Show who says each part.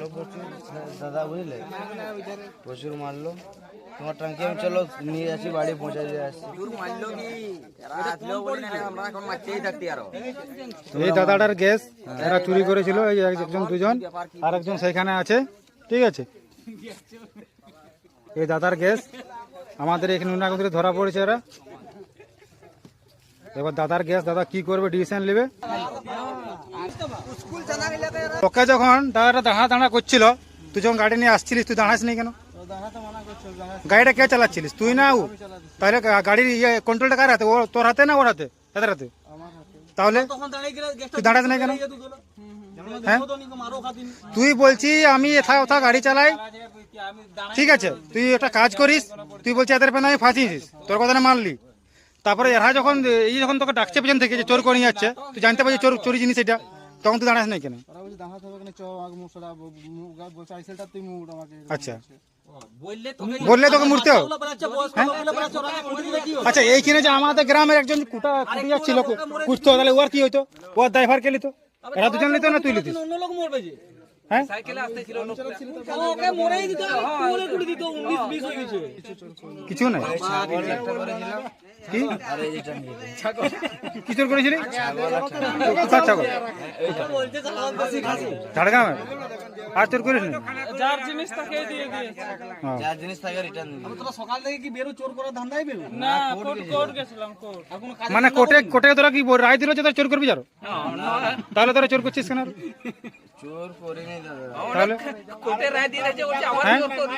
Speaker 1: মারলো প্রচুর দাদা, বুঝলে, প্রচুর মারলো। তোমার ট্যাঙ্কি আমি চলো নিয়ে আসি, বাড়ি পৌঁছে দিয়ে আসছি।
Speaker 2: এই দাদাটার গ্যাস এরা চুরি করেছিল, এই একজন দুজন, আর একজন সেখানে আছে, ঠিক আছে। এই দাদার গ্যাস আমাদের এখানে উনাগঞ্জে ধরা পড়েছে এরা। এবার দাদার গ্যাস দাদা কি করবে, ডিসিশন নেবে। তোকে যখন দাদাটা দাঁড়া করছিল, তুই যখন গাড়ি নিয়ে আসছিলিস, তুই দাঁড়াস নি কেন? গাড়িটা কে চালাচ্ছিলিস, তুই না ও? তাহলে গাড়ির কন্ট্রোলটা কার হাতে? ও তোর হাতে না ওর হাতে? এদের হাতে। তাহলে তুই দাঁড়াস না কেন? হ্যাঁ, তুই বলছি আমি এথা ওথা গাড়ি চালাই, ঠিক আছে, তুই একটা কাজ করিস, তুই বলছি এদের পেন আমি ফাঁসিয়েছিস, তোর কথা না মানলি। তারপরে এরা যখন যখন তোকে ডাকছে পেছন থেকে যে চোর করে নিয়ে যাচ্ছে, তুই জানতে পারছিস চোর চুরি জিনিস এটা, তখন তুই দাঁড়াস না কেন? আচ্ছা, বললে তোকে মরতে হবে। আচ্ছা, এইখানে যে আমাদের গ্রামের একজন কুটা যাচ্ছিল কুটতো, তাহলে ওর কি হইতো? ওর ড্রাইভার কে লিতো? এরা দুজন লিতো না তুই লিতিস? হ্যাঁ, কিছু নাই। কি কি চোর করেছিলি? ঝাড়গ্রামে আর চোর করিস না?
Speaker 3: যার জিনিস তাকে দিয়ে দিয়েছে।
Speaker 1: যার জিনিস থাকে রিটার্ন দিবি।
Speaker 3: তোরা সকাল থেকে কি বেরো চোর করার ধান্দায় বেরো? না, কোর্ট গেছিলাম, কোর্ট।
Speaker 2: মানে কোর্টে তোরা কি রায় দিল যে তোরা চোর করবি যারো? তাহলে তোরা চোর করছিস কেন?
Speaker 1: চোর করিনি দাদা।
Speaker 2: তাহলে
Speaker 3: কোর্টে রায় দিয়েছে, বলছে আমার চোর করি।